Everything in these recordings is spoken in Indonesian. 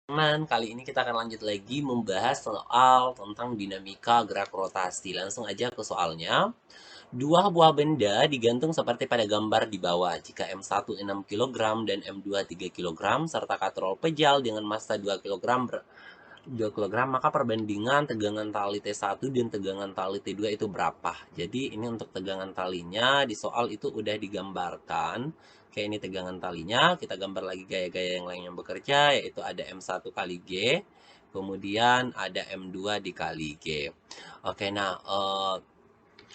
Teman, kali ini kita akan lanjut lagi membahas soal tentang dinamika gerak rotasi. Langsung aja ke soalnya. Dua buah benda digantung seperti pada gambar di bawah. Jika M1 6 kg dan M2 3 kg serta katrol pejal dengan massa 2 kg, maka perbandingan tegangan tali T1 dan tegangan tali T2 itu berapa? Jadi ini untuk tegangan talinya di soal itu udah digambarkan. Oke, ini tegangan talinya. Kita gambar lagi gaya-gaya yang lain yang bekerja, yaitu ada M1 kali G, kemudian ada M2 dikali G. Oke, nah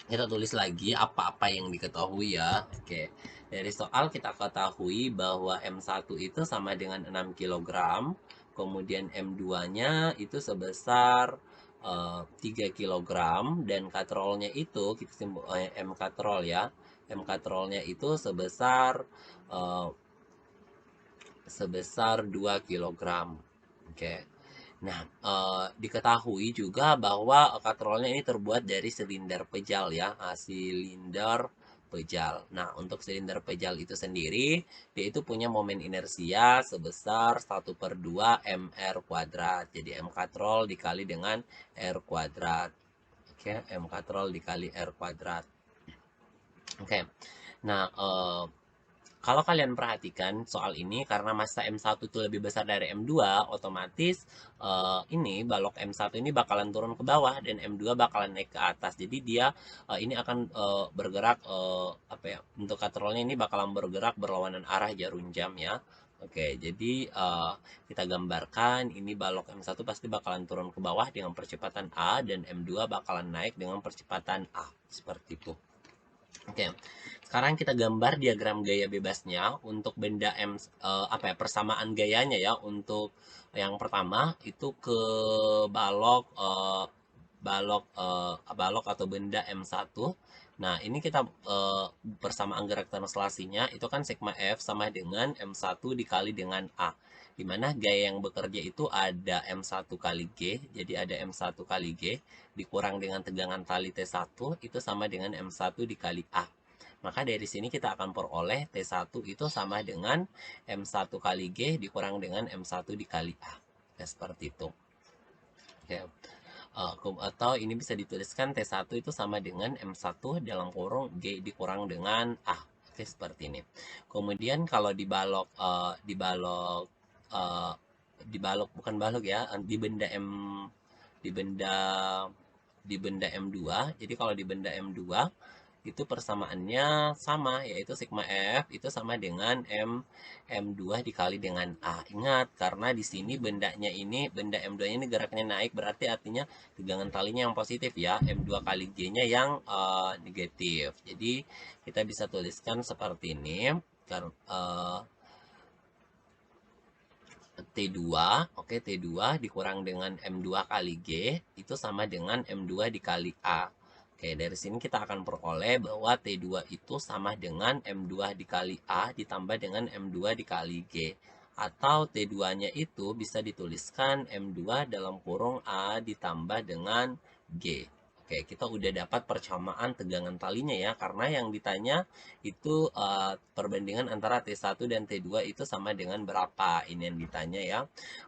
kita tulis lagi apa-apa yang diketahui ya. Oke, dari soal kita ketahui bahwa M1 itu sama dengan 6 kg, kemudian M2-nya itu sebesar 3 kg, dan katrolnya itu kita simbol M katrol ya. M katrolnya itu eh, sebesar 2 kg. Oke. Nah, diketahui juga bahwa katrolnya ini terbuat dari silinder pejal ya, silinder pejal. Nah, untuk silinder pejal itu sendiri, dia itu punya momen inersia sebesar 1/2 mr kuadrat. Jadi M katrol dikali dengan R kuadrat. Oke, M katrol dikali R kuadrat. Oke. Nah, kalau kalian perhatikan soal ini, karena massa M1 itu lebih besar dari M2, otomatis ini balok M1 ini bakalan turun ke bawah dan M2 bakalan naik ke atas. Jadi dia ini akan bergerak apa ya? Untuk katrolnya ini bakalan bergerak berlawanan arah jarum jam ya. Oke, jadi kita gambarkan ini balok M1 pasti bakalan turun ke bawah dengan percepatan A dan M2 bakalan naik dengan percepatan A. Seperti itu. Oke, sekarang kita gambar diagram gaya bebasnya untuk benda apa ya, persamaan gayanya ya. Untuk yang pertama itu ke balok balok atau benda M1. Nah, ini kita persamaan gerak translasinya itu kan sigma F sama dengan M1 dikali dengan A. Dimana gaya yang bekerja itu ada M1 kali G, jadi ada M1 kali G dikurang dengan tegangan tali T1 itu sama dengan M1 dikali A. Maka dari sini kita akan peroleh T1 itu sama dengan M1 kali G dikurang dengan M1 dikali A. Ya, seperti itu. Oke. Atau ini bisa dituliskan T1 itu sama dengan M1 dalam kurung G dikurang dengan A. Oke, seperti ini. Kemudian kalau eh, bukan balok ya, di benda di benda M2. Jadi kalau di benda M2 itu persamaannya sama, yaitu sigma F itu sama dengan M2 dikali dengan A. Ingat, karena di sini benda M2-nya ini geraknya naik, berarti artinya tegangan talinya yang positif ya, M2 kali G-nya yang negatif. Jadi kita bisa tuliskan seperti ini. T2, oke, T2 dikurang dengan M2 kali G itu sama dengan M2 dikali A. Oke, dari sini kita akan peroleh bahwa T2 itu sama dengan M2 dikali A ditambah dengan M2 dikali G. Atau T2-nya itu bisa dituliskan M2 dalam kurung A ditambah dengan G. Oke, kita udah dapat persamaan tegangan talinya ya, karena yang ditanya itu perbandingan antara T1 dan T2 itu sama dengan berapa. Ini yang ditanya ya.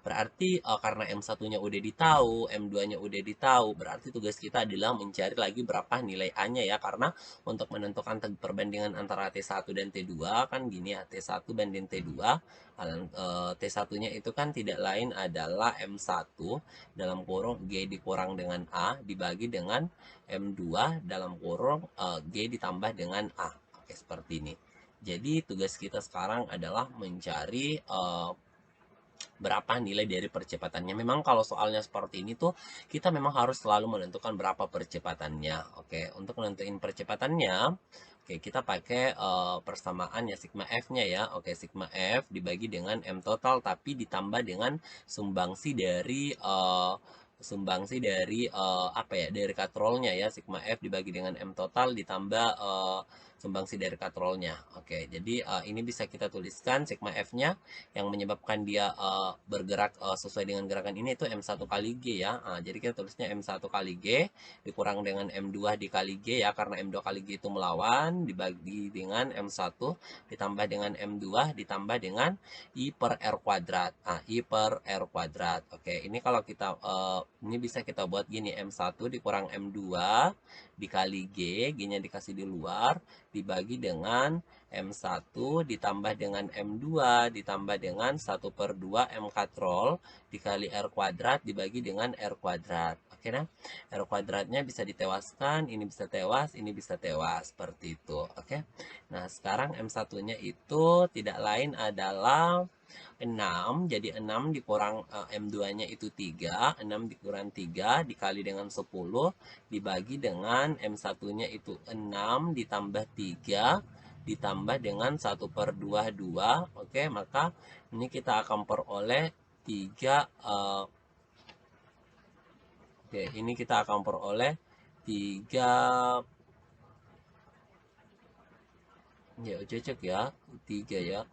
Berarti karena M1-nya udah ditahu, M2-nya udah ditahu, berarti tugas kita adalah mencari lagi berapa nilai A-nya ya. Karena untuk menentukan perbandingan antara T1 dan T2 kan gini ya, T1 banding T2. T1-nya itu kan tidak lain adalah M1 dalam kurung G dikurang dengan A dibagi dengan M2 dalam kurung G ditambah dengan A. Oke, seperti ini. Jadi tugas kita sekarang adalah mencari berapa nilai dari percepatannya. Memang kalau soalnya seperti ini tuh kita memang harus selalu menentukan berapa percepatannya. Oke, untuk menentukan percepatannya, oke, kita pakai persamaan ya sigma F-nya ya. Oke, sigma F dibagi dengan M total tapi ditambah dengan sumbangsi dari apa ya, dari katrolnya ya. Sigma F dibagi dengan M total ditambah sumbangsi dari katrolnya. Oke, jadi ini bisa kita tuliskan sigma F-nya yang menyebabkan dia bergerak sesuai dengan gerakan ini itu M1 kali G ya. Jadi kita tulisnya M1 kali G dikurang dengan M2 dikali G ya, karena M2 kali G itu melawan, dibagi dengan M1 ditambah dengan M2 ditambah dengan I per R kuadrat. I per R kuadrat. Oke, ini kalau kita ini bisa kita buat gini, M1 dikurang M2 dikali G, G-nya dikasih di luar, dibagi dengan M1 ditambah dengan M2 ditambah dengan 1/2 M katrol dikali R kuadrat dibagi dengan R kuadrat. Oke, nah, R kuadratnya bisa ditewaskan, ini bisa tewas, ini bisa tewas, seperti itu. Oke, nah sekarang M1-nya itu tidak lain adalah 6, jadi 6 dikurang M2-nya itu 3, 6 dikurang 3 dikali dengan 10, dibagi dengan M1-nya itu 6 ditambah 3, ditambah dengan 1/2. Oke, maka ini kita akan peroleh 3, oke, ini kita akan peroleh 3, ya cocok ya, 3 ya.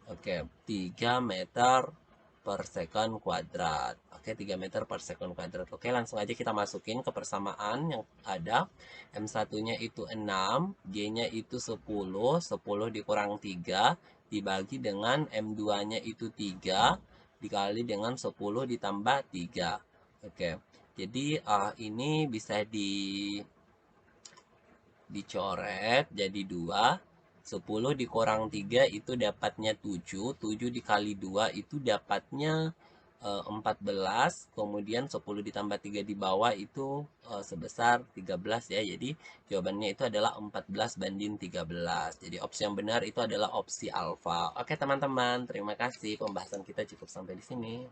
Oke, 3 meter per second kuadrat. Oke, 3 meter per second kuadrat. Oke, langsung aja kita masukin ke persamaan yang ada. M1-nya itu 6, G-nya itu 10, 10 dikurang 3, dibagi dengan M2-nya itu 3, dikali dengan 10 ditambah 3. Oke, jadi ini bisa dicoret jadi 2. 10 dikurang 3 itu dapatnya 7. 7 dikali 2 itu dapatnya 14. Kemudian 10 ditambah 3 di bawah itu sebesar 13 ya. Jadi jawabannya itu adalah 14/13. Jadi opsi yang benar itu adalah opsi alfa. Oke teman-teman, terima kasih. Pembahasan kita cukup sampai di sini.